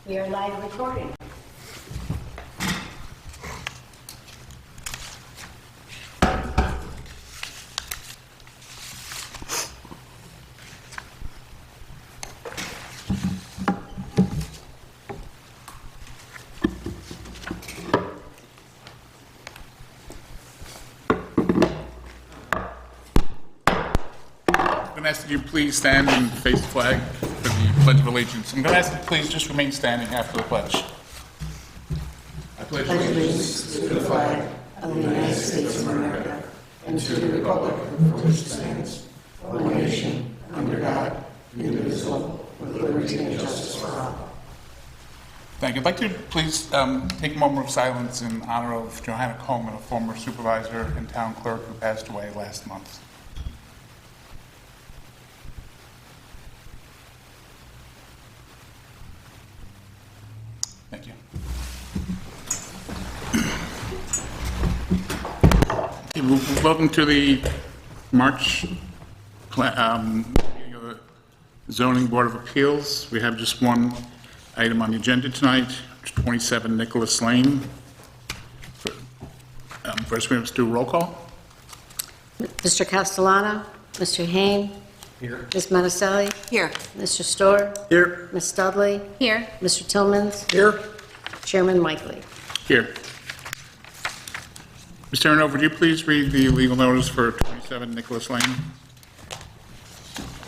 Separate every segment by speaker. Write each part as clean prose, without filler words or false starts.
Speaker 1: We are live recording.
Speaker 2: I'm going to ask that you please stand and face the flag for the Pledge of Allegiance. I'm going to ask that you please just remain standing after the pledge. I pledge
Speaker 3: allegiance to the flag of the United States of America and to the republic for which it stands, one nation, under God, indivisible, with liberty and justice for all.
Speaker 2: Thank you. I'd like to please take a moment of silence in honor of Johanna Coleman, a former supervisor and town clerk who passed away last month. Thank you. Okay, welcome to the March meeting of the Zoning Board of Appeals. We have just one item on the agenda tonight, 27 Nicholas Lane. First, we have to do a roll call.
Speaker 1: Mr. Castellano, Mr. Hain.
Speaker 3: Here.
Speaker 1: Ms. Monticelli.
Speaker 4: Here.
Speaker 1: Mr. Storr.
Speaker 3: Here.
Speaker 1: Ms. Studley.
Speaker 4: Here.
Speaker 1: Mr. Tillmans.
Speaker 3: Here.
Speaker 1: Chairman Mikely.
Speaker 2: Here. Ms. Terranova, would you please read the legal notice for 27 Nicholas Lane?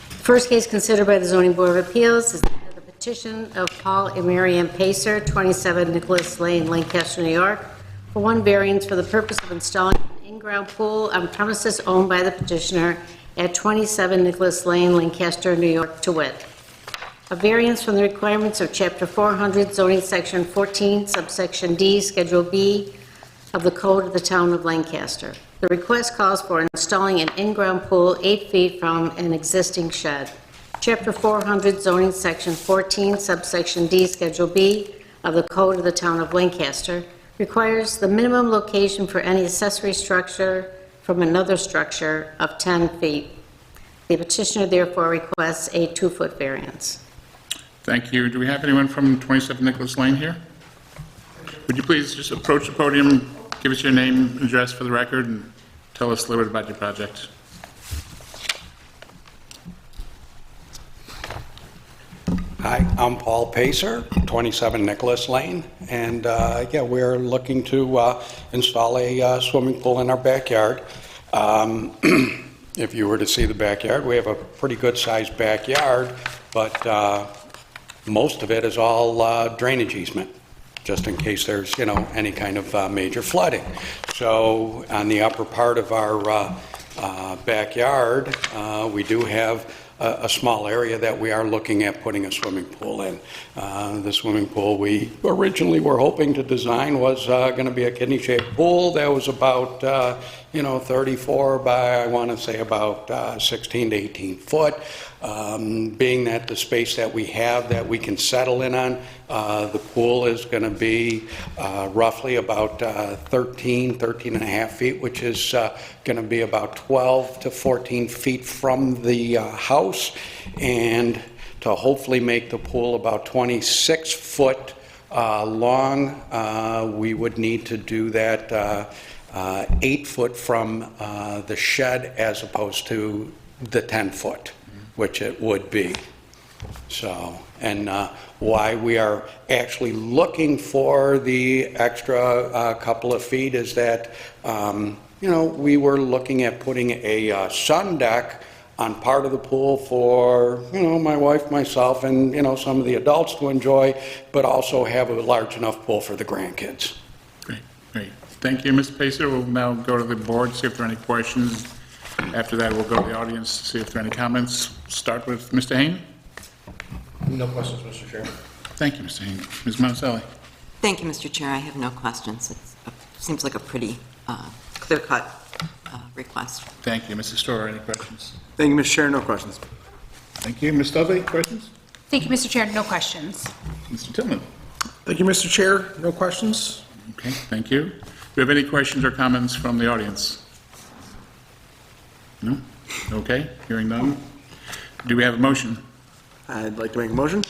Speaker 1: First case considered by the Zoning Board of Appeals is the petition of Paul and Marianne Pacer, 27 Nicholas Lane, Lancaster, New York, for one variance for the purpose of installing an in-ground pool on premises owned by the petitioner at 27 Nicholas Lane, Lancaster, New York, to wit. A variance from the requirements of Chapter 400, zoning section 14, subsection D, Schedule B of the Code of the Town of Lancaster. The request calls for installing an in-ground pool 8 feet from an existing shed. Chapter 400, zoning section 14, subsection D, Schedule B of the Code of the Town of Lancaster requires the minimum location for any accessory structure from another structure of 10 feet. The petitioner therefore requests a 2-foot variance.
Speaker 2: Thank you. Do we have anyone from 27 Nicholas Lane here? Would you please just approach the podium, give us your name and address for the record, and tell us a little bit about your project?
Speaker 5: Hi, I'm Paul Pacer, 27 Nicholas Lane, and yeah, we're looking to install a swimming pool in our backyard. If you were to see the backyard, we have a pretty good-sized backyard, but most of it is all drainage easement, just in case there's, any kind of major flooding. So on the upper part of our backyard, we do have a small area that we are looking at putting a swimming pool in. The swimming pool we originally were hoping to design was going to be a kidney-shaped pool that was about 34 by, I want to say, about 16 to 18 foot. Being that the space that we have that we can settle in on, the pool is going to be roughly about 13 and a half feet, which is going to be about 12 to 14 feet from the house, and to hopefully make the pool about 26 foot long, we would need to do that 8 foot from the shed as opposed to the 10 foot, which it would be. So, and why we are actually looking for the extra couple of feet is that, we were looking at putting a sun deck on part of the pool for, my wife, myself, and, some of the adults to enjoy, but also have a large enough pool for the grandkids.
Speaker 2: Great, great. Thank you, Mr. Pacer. We'll now go to the board, see if there are any questions. After that, we'll go to the audience, see if there are any comments. Start with Mr. Hain.
Speaker 3: No questions, Mr. Chairman.
Speaker 2: Thank you, Mr. Hain. Ms. Monticelli.
Speaker 4: Thank you, Mr. Chair. I have no questions. It seems like a pretty clear-cut request.
Speaker 2: Thank you. Mrs. Storr, any questions?
Speaker 6: Thank you, Mr. Chair. No questions.
Speaker 2: Thank you. Ms. Studley, questions?
Speaker 7: Thank you, Mr. Chair. No questions.
Speaker 2: Mr. Tillman.
Speaker 3: Thank you, Mr. Chair. No questions.
Speaker 2: Okay, thank you. Do you have any questions or comments from the audience? No? Okay, hearing none. Do we have a motion?
Speaker 6: I'd like to make a motion.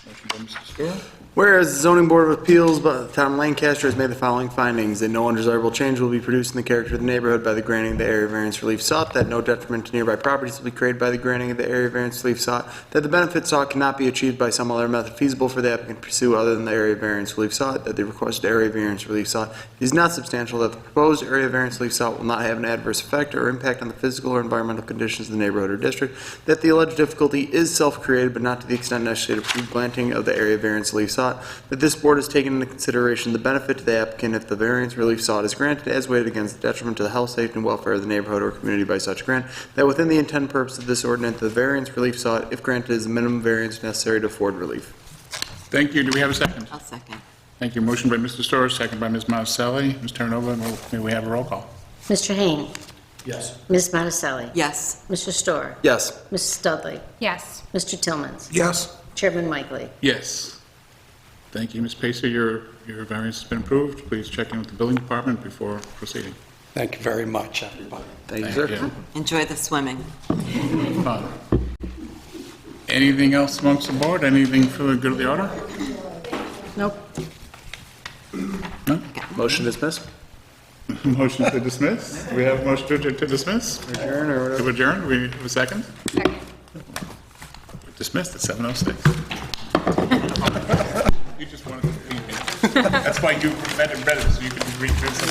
Speaker 2: Motion by Mr. Storr.
Speaker 6: Whereas the zoning board of appeals by the town of Lancaster has made the following findings, that no undesirable change will be produced in the character of the neighborhood by the granting of the area variance relief sought, that no detriment to nearby properties will be created by the granting of the area variance relief sought, that the benefit sought cannot be achieved by some other method feasible for the applicant to pursue other than the area variance relief sought, that the requested area variance relief sought is not substantial, that the proposed area variance relief sought will not have an adverse effect or impact on the physical or environmental conditions of the neighborhood or district, that the alleged difficulty is self-created but not to the extent necessary to prove granting of the area variance relief sought, that this board has taken into consideration the benefit to the applicant if the variance relief sought is granted as weighed against the detriment to the health, safety, and welfare of the neighborhood or community by such grant, that within the intent and purpose of this ordinance, the variance relief sought, if granted, is the minimum variance necessary to afford relief.
Speaker 2: Thank you. Do we have a second?
Speaker 4: I'll second.
Speaker 2: Thank you. Motion by Mr. Storr, second by Ms. Monticelli. Ms. Terranova, may we have a roll call?
Speaker 1: Mr. Hain.
Speaker 3: Yes.
Speaker 1: Ms. Monticelli.
Speaker 4: Yes.
Speaker 1: Mr. Storr.
Speaker 6: Yes.
Speaker 1: Mrs. Studley.
Speaker 7: Yes.
Speaker 1: Mr. Tillmans.
Speaker 3: Yes.
Speaker 1: Chairman Mikely.
Speaker 2: Yes. Thank you, Ms. Pacer. Your variance has been approved. Please check in with the building department before proceeding.
Speaker 5: Thank you very much, everybody.
Speaker 6: Thank you, sir.
Speaker 4: Enjoy the swimming.
Speaker 2: Fun. Anything else amongst the board? Anything for the good of the order?
Speaker 1: Nope.
Speaker 2: No?
Speaker 6: Motion dismissed?
Speaker 2: Motion to dismiss? Do we have a motion to dismiss?
Speaker 6: Adjourn or whatever?
Speaker 2: To adjourn? We have a second?
Speaker 7: Second.
Speaker 2: Dismissed at 7:06. You just wanted to beat me. That's why you read it, so you can read this.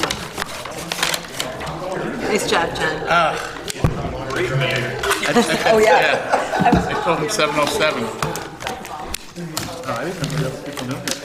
Speaker 4: Nice job, John.
Speaker 2: Oh, yeah. I told him 7:07. Oh, I didn't know that people knew this.